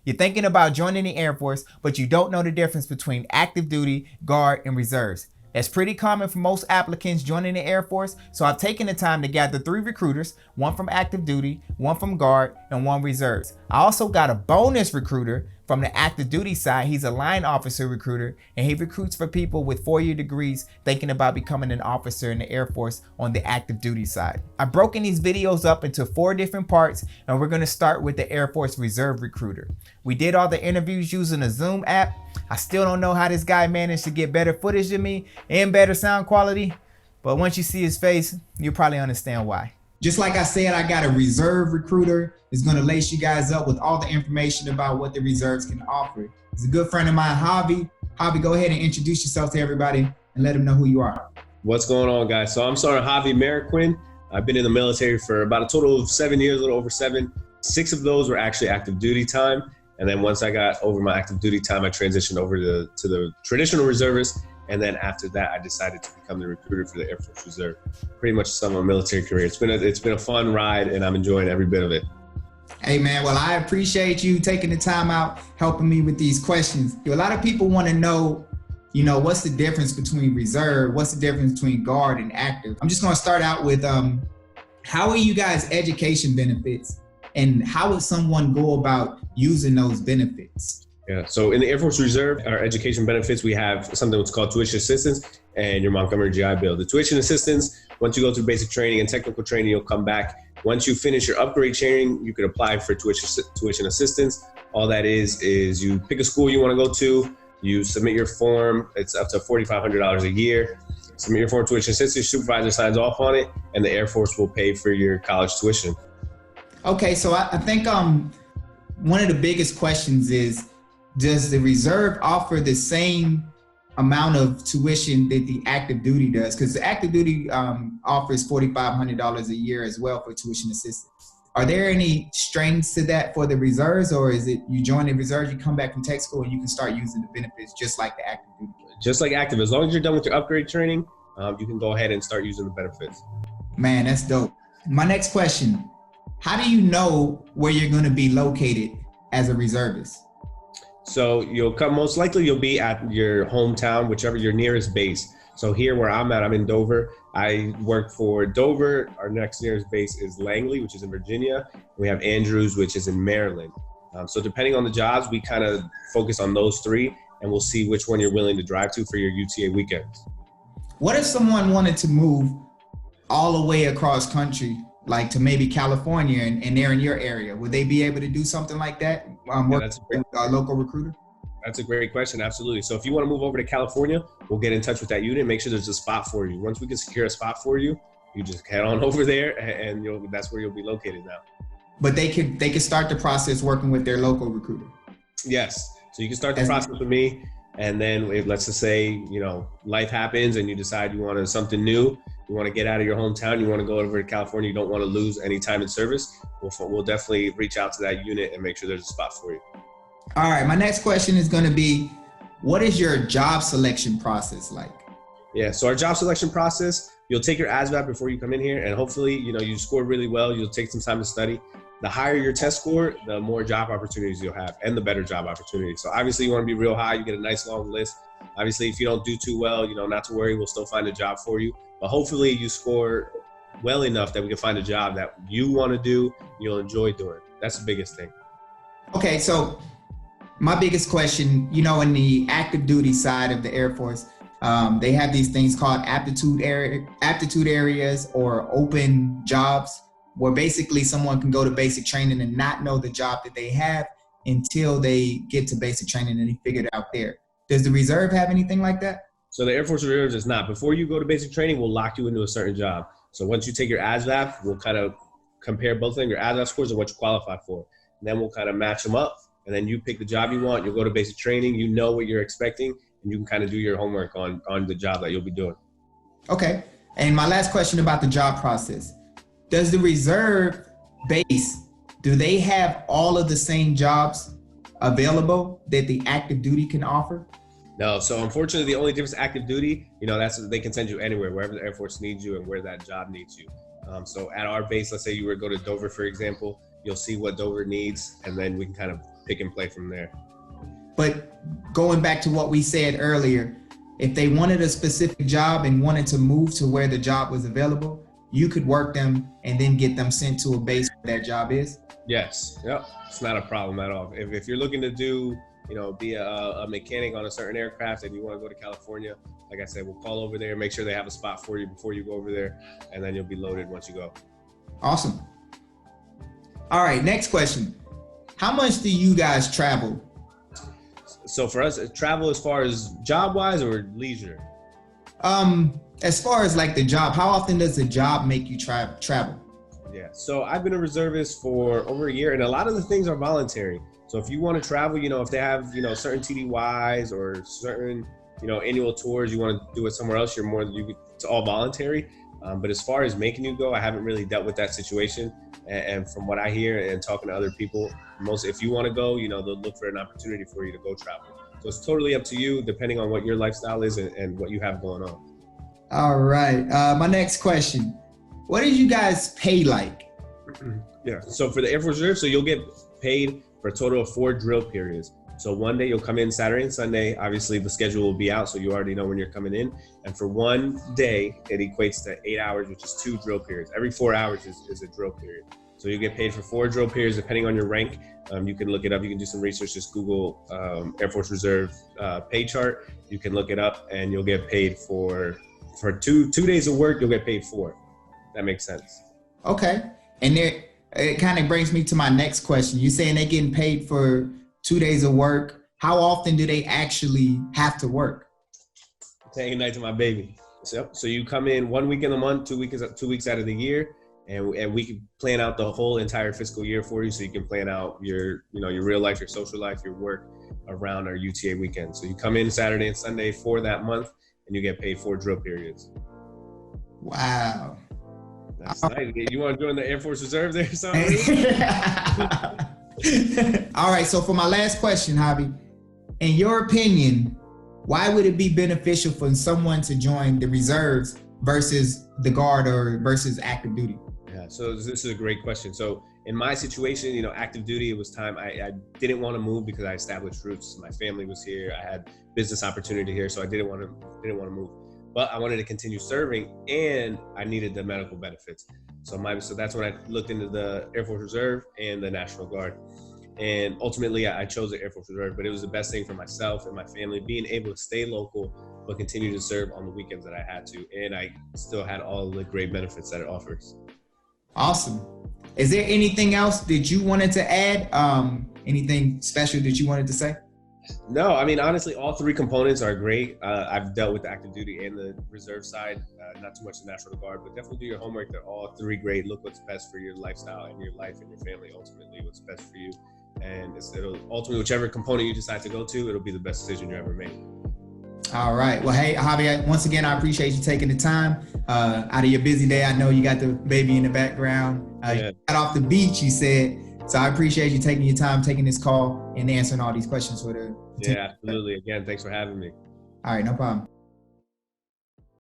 You're thinking about joining the Air Force, but you don't know the difference between active duty, guard, and reserves. That's pretty common for most applicants joining the Air Force, so I've taken the time to gather 3 recruiters, one from active duty, one from guard, and one reserves. I also got a bonus recruiter from the active duty side. He's a line officer recruiter, and he recruits for people with 4-year degrees thinking about becoming an officer in the Air Force on the active duty side. I've broken these videos up into 4 different parts, and we're gonna start with the Air Force Reserve recruiter. We did all the interviews using a Zoom app. I still don't know how this guy managed to get better footage than me and better sound quality, but once you see his face, you'll probably understand why. Just like I said, I got a reserve recruiter that's gonna lace you guys up with all the information about what the reserves can offer. He's a good friend of mine, Javi. Javi, go ahead and introduce yourself to everybody and let them know who you are. What's going on, guys? So I'm Sergeant Javi Marroquin. I've been in the military for about a total of 7 years, a little over 7. 6 of those were actually active duty time. And then once I got over my active duty time, I transitioned over to the traditional reservist. And then after that, I decided to become the recruiter for the Air Force Reserve. Pretty much some of my military career. It's been a fun ride, and I'm enjoying every bit of it. Hey man, well, I appreciate you taking the time out, helping me with these questions. A lot of people want to know, what's the difference between reserve? What's the difference between guard and active? I'm just going to start out with, how are you guys' education benefits, and how would someone go about using those benefits? Yeah, so in the Air Force Reserve, our education benefits, we have something that's called tuition assistance and your Montgomery GI Bill. The tuition assistance, once you go through basic training and technical training, you'll come back. Once you finish your upgrade training, you can apply for tuition assistance. All that is you pick a school you want to go to, you submit your form, it's up to $4,500 a year. Submit your form, tuition assistance, your supervisor signs off on it, and the Air Force will pay for your college tuition. Okay, so I think one of the biggest questions is, does the reserve offer the same amount of tuition that the active duty does? Because the active duty offers $4,500 a year as well for tuition assistance. Are there any strings to that for the reserves, or is it you join the reserves, you come back from tech school, and you can start using the benefits just like the active duty? Just like active, as long as you're done with your upgrade training, you can go ahead and start using the benefits. Man, that's dope. My next question, how do you know where you're gonna be located as a reservist? So most likely you'll be at your hometown, whichever your nearest base. So here where I'm at, I'm in Dover. I work for Dover. Our next nearest base is Langley, which is in Virginia. We have Andrews, which is in Maryland. So depending on the jobs, we kind of focus on those 3, and we'll see which one you're willing to drive to for your UTA weekends. What if someone wanted to move all the way across country, like to maybe California, and they're in your area? Would they be able to do something like that? Work with a local recruiter? That's a great question, absolutely. So if you want to move over to California, we'll get in touch with that unit, make sure there's a spot for you. Once we can secure a spot for you, you just head on over there, and that's where you'll be located now. But they could start the process working with their local recruiter? Yes, so you can start the process with me, and then let's just say, life happens and you decide you want something new, you want to get out of your hometown, you want to go over to California, you don't want to lose any time in service, we'll definitely reach out to that unit and make sure there's a spot for you. All right, my next question is going to be, what is your job selection process like? Yeah, so our job selection process, you'll take your ASVAB before you come in here, and hopefully, you score really well, you'll take some time to study. The higher your test score, the more job opportunities you'll have, and the better job opportunities. So obviously you want to be real high, you get a nice long list. Obviously, if you don't do too well, not to worry, we'll still find a job for you. But hopefully you score well enough that we can find a job that you want to do, you'll enjoy doing. That's the biggest thing. Okay, so my biggest question, in the active duty side of the Air Force, they have these things called aptitude areas or open jobs, where basically someone can go to basic training and not know the job that they have until they get to basic training and they figure it out there. Does the reserve have anything like that? So the Air Force Reserve is not. Before you go to basic training, we'll lock you into a certain job. So once you take your ASVAB, we'll kind of compare both of them, your ASVAB scores and what you qualify for. And then we'll kind of match them up, and then you pick the job you want, you'll go to basic training, you know what you're expecting, and you can kind of do your homework on the job that you'll be doing. Okay, and my last question about the job process. Does the reserve base, do they have all of the same jobs available that the active duty can offer? No, so unfortunately, the only difference active duty, they can send you anywhere, wherever the Air Force needs you and where that job needs you. So at our base, let's say you were to go to Dover, for example, you'll see what Dover needs, and then we can kind of pick and play from there. But going back to what we said earlier, if they wanted a specific job and wanted to move to where the job was available, you could work them and then get them sent to a base where that job is? Yes. Yep. It's not a problem at all. If you're looking to do, be a mechanic on a certain aircraft and you want to go to California, like I said, we'll call over there, make sure they have a spot for you before you go over there, and then you'll be loaded once you go. Awesome. All right, next question. How much do you guys travel? So for us, travel as far as job-wise or leisure? As far as like the job, how often does the job make you travel? Yeah, so I've been a reservist for over a year, and a lot of the things are voluntary. So if you want to travel, if they have, certain TDYs or certain, annual tours, you want to do it somewhere else, it's all voluntary. But as far as making you go, I haven't really dealt with that situation. And from what I hear and talking to other people, if you want to go, they'll look for an opportunity for you to go travel. So it's totally up to you, depending on what your lifestyle is and what you have going on. All right. My next question. What did you guys pay like? Yeah. So for the Air Force Reserve, so you'll get paid for a total of 4 drill periods. So one day you'll come in Saturday and Sunday. Obviously the schedule will be out, so you already know when you're coming in. And for one day, it equates to 8 hours, which is 2 drill periods. Every 4 hours is a drill period. So you get paid for 4 drill periods, depending on your rank. You can look it up. You can do some research. Just Google Air Force Reserve pay chart. You can look it up, and you'll get paid for 2 days of work. You'll get paid 4. That makes sense. Okay. And it kind of brings me to my next question. You're saying they're getting paid for 2 days of work. How often do they actually have to work? Say good night to my baby. So you come in 1 week in a month, 2 weeks out of the year, and we can plan out the whole entire fiscal year for you, so you can plan out your real life, your social life, your work around our UTA weekend. So you come in Saturday and Sunday for that month, and you get paid 4 drill periods. Wow. That's nice. You want to join the Air Force Reserve there or something? All right, so for my last question, Javi, in your opinion, why would it be beneficial for someone to join the reserves versus the Guard or versus active duty? Yeah, so this is a great question. So in my situation, active duty, it was time. I didn't want to move because I established roots. My family was here. I had business opportunity here, so I didn't want to move. But I wanted to continue serving, and I needed the medical benefits. So that's when I looked into the Air Force Reserve and the National Guard. And ultimately, I chose the Air Force Reserve, but it was the best thing for myself and my family, being able to stay local, but continue to serve on the weekends that I had to. And I still had all the great benefits that it offers. Awesome. Is there anything else that you wanted to add? Anything special that you wanted to say? No, I mean, honestly, all 3 components are great. I've dealt with the active duty and the reserve side, not too much the National Guard, but definitely do your homework. They're all 3 great. Look what's best for your lifestyle and your life and your family, ultimately what's best for you. And it'll ultimately, whichever component you decide to go to, it'll be the best decision you ever made. All right. Well, hey, Javi, once again, I appreciate you taking the time out of your busy day. I know you got the baby in the background. You got off the beach, you said. So I appreciate you taking your time, taking this call, and answering all these questions for the. Yeah, absolutely. Again, thanks for having me. All right, no problem.